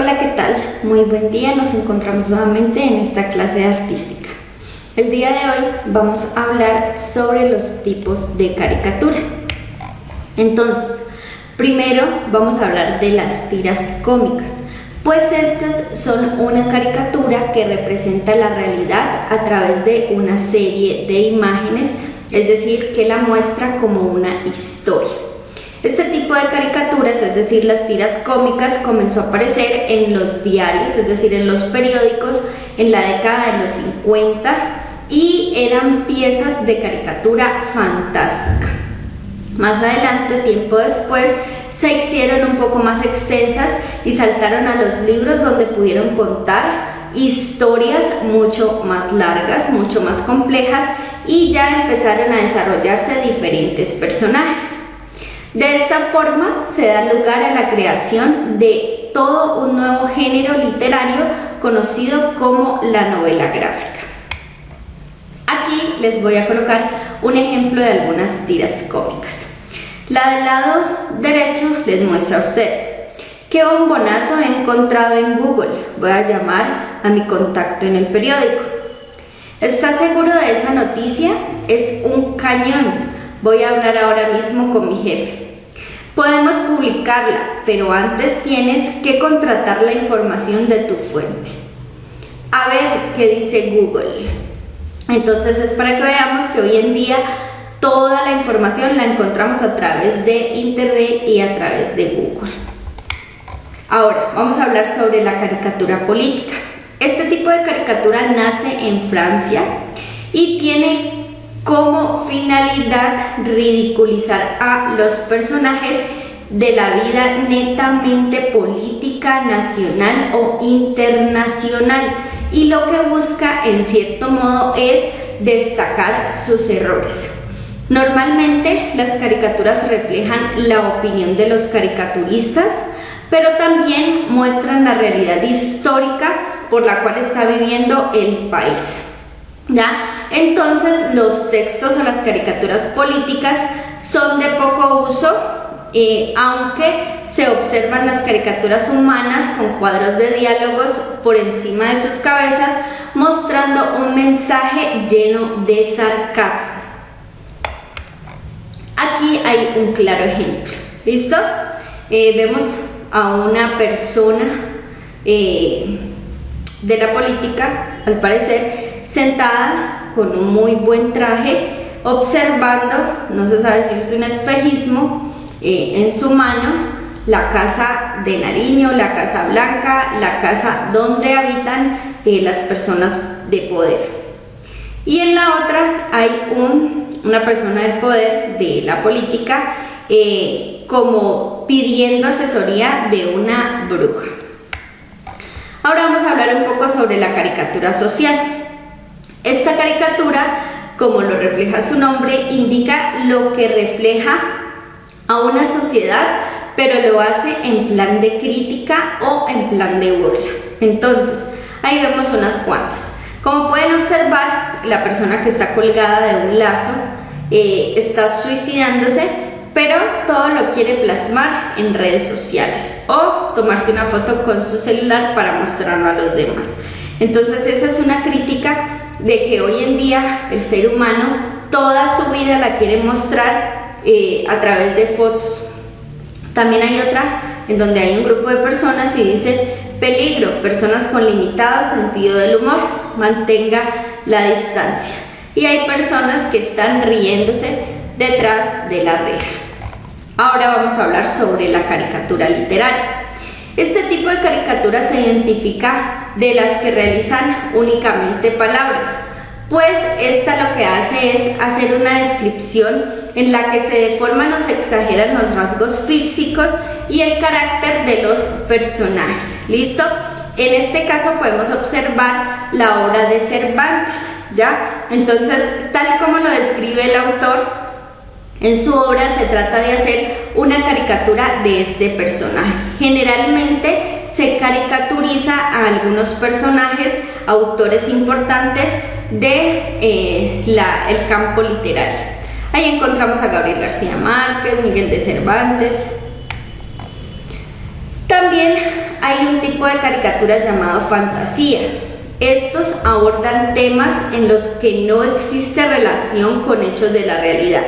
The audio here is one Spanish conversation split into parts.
Hola, ¿qué tal? Muy buen día, nos encontramos nuevamente en esta clase de artística. El día de hoy vamos a hablar sobre los tipos de caricatura. Entonces, primero vamos a hablar de las tiras cómicas, pues estas son una caricatura que representa la realidad a través de una serie de imágenes, es decir, que la muestra como una historia. Este tipo de caricaturas, es decir, las tiras cómicas, comenzó a aparecer en los diarios, es decir, en los periódicos en la década de los 50 y eran piezas de caricatura fantástica. Más adelante, tiempo después, se hicieron un poco más extensas y saltaron a los libros donde pudieron contar historias mucho más largas, mucho más complejas y ya empezaron a desarrollarse diferentes personajes. De esta forma se da lugar a la creación de todo un nuevo género literario conocido como la novela gráfica. Aquí les voy a colocar un ejemplo de algunas tiras cómicas. La del lado derecho les muestra a ustedes: qué bombonazo he encontrado en Google, voy a llamar a mi contacto en el periódico. ¿Estás seguro de esa noticia? Es un cañón, voy a hablar ahora mismo con mi jefe. Podemos publicarla, pero antes tienes que contratar la información de tu fuente. A ver qué dice Google. Entonces es para que veamos que hoy en día toda la información la encontramos a través de internet y a través de Google. Ahora vamos a hablar sobre la caricatura política. Este tipo de caricatura nace en Francia y tiene como finalidad ridiculizar a los personajes de la vida netamente política, nacional o internacional, y lo que busca en cierto modo es destacar sus errores. Normalmente las caricaturas reflejan la opinión de los caricaturistas, pero también muestran la realidad histórica por la cual está viviendo el país. ¿Ya? Entonces los textos o las caricaturas políticas son de poco uso, aunque se observan las caricaturas humanas con cuadros de diálogos por encima de sus cabezas, mostrando un mensaje lleno de sarcasmo. Aquí hay un claro ejemplo. ¿Listo? Vemos a una persona de la política, al parecer, sentada con un muy buen traje, observando, no se sabe si es un espejismo, en su mano la casa de Nariño, la Casa Blanca, la casa donde habitan las personas de poder. Y en la otra hay una persona del poder, de la política, como pidiendo asesoría de una bruja. Ahora vamos a hablar un poco sobre la caricatura social. Esta caricatura, como lo refleja su nombre, indica lo que refleja a una sociedad, pero lo hace en plan de crítica o en plan de burla. Entonces, ahí vemos unas cuantas. Como pueden observar, la persona que está colgada de un lazo está suicidándose, pero todo lo quiere plasmar en redes sociales o tomarse una foto con su celular para mostrarlo a los demás. Entonces, esa es una crítica de que hoy en día el ser humano toda su vida la quiere mostrar a través de fotos. También hay otra en donde hay un grupo de personas y dice: peligro, personas con limitado sentido del humor, mantenga la distancia. Y hay personas que están riéndose detrás de la reja. Ahora vamos a hablar sobre la caricatura literaria. Este tipo de caricatura se identifica de las que realizan únicamente palabras, pues esta lo que hace es hacer una descripción en la que se deforman o se exageran los rasgos físicos y el carácter de los personajes. ¿Listo? En este caso podemos observar la obra de Cervantes, ¿ya? Entonces, tal como lo describe el autor, en su obra se trata de hacer una caricatura de este personaje. Generalmente se caricaturiza a algunos personajes, autores importantes del campo literario. Ahí encontramos a Gabriel García Márquez, Miguel de Cervantes. También hay un tipo de caricatura llamado fantasía. Estos abordan temas en los que no existe relación con hechos de la realidad.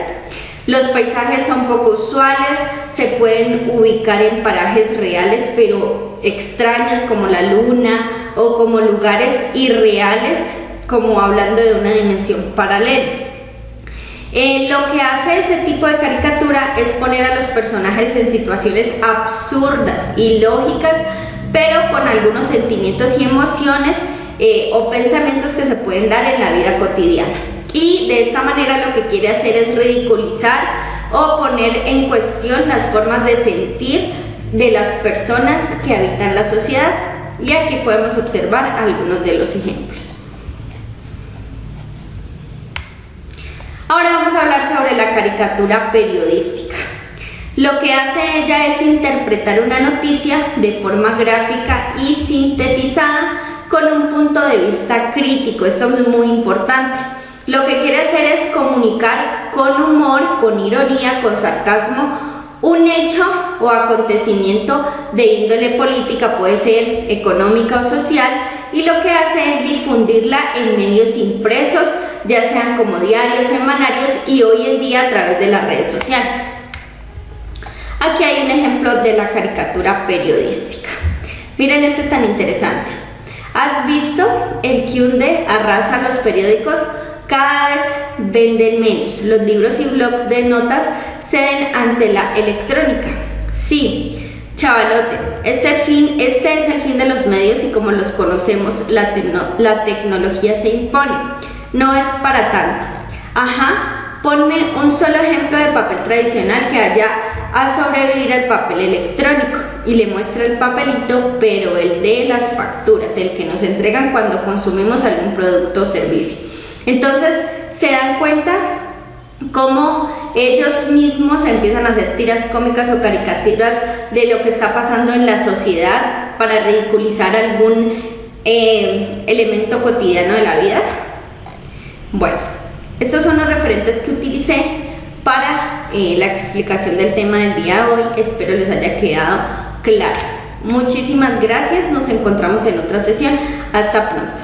Los paisajes son poco usuales, se pueden ubicar en parajes reales pero extraños como la luna o como lugares irreales, como hablando de una dimensión paralela. Lo que hace ese tipo de caricatura es poner a los personajes en situaciones absurdas, ilógicas, pero con algunos sentimientos y emociones o pensamientos que se pueden dar en la vida cotidiana. Y de esta manera lo que quiere hacer es ridiculizar o poner en cuestión las formas de sentir de las personas que habitan la sociedad. Y aquí podemos observar algunos de los ejemplos. Ahora vamos a hablar sobre la caricatura periodística. Lo que hace ella es interpretar una noticia de forma gráfica y sintetizada con un punto de vista crítico. Esto es muy importante. Lo que quiere hacer es comunicar con humor, con ironía, con sarcasmo, un hecho o acontecimiento de índole política, puede ser económica o social, y lo que hace es difundirla en medios impresos, ya sean como diarios, semanarios y hoy en día a través de las redes sociales. Aquí hay un ejemplo de la caricatura periodística. Miren este tan interesante. ¿Has visto? El Hyundai arrasa los periódicos. Cada vez venden menos. Los libros y blogs de notas ceden ante la electrónica. Sí, chavalote, este es el fin de los medios y como los conocemos, la tecnología se impone. No es para tanto. Ajá, ponme un solo ejemplo de papel tradicional que haya a sobrevivir al papel electrónico. Y le muestra el papelito, pero el de las facturas, el que nos entregan cuando consumimos algún producto o servicio. Entonces se dan cuenta cómo ellos mismos empiezan a hacer tiras cómicas o caricaturas de lo que está pasando en la sociedad para ridiculizar algún elemento cotidiano de la vida. Bueno, estos son los referentes que utilicé para la explicación del tema del día de hoy. Espero les haya quedado claro. Muchísimas gracias, nos encontramos en otra sesión. Hasta pronto.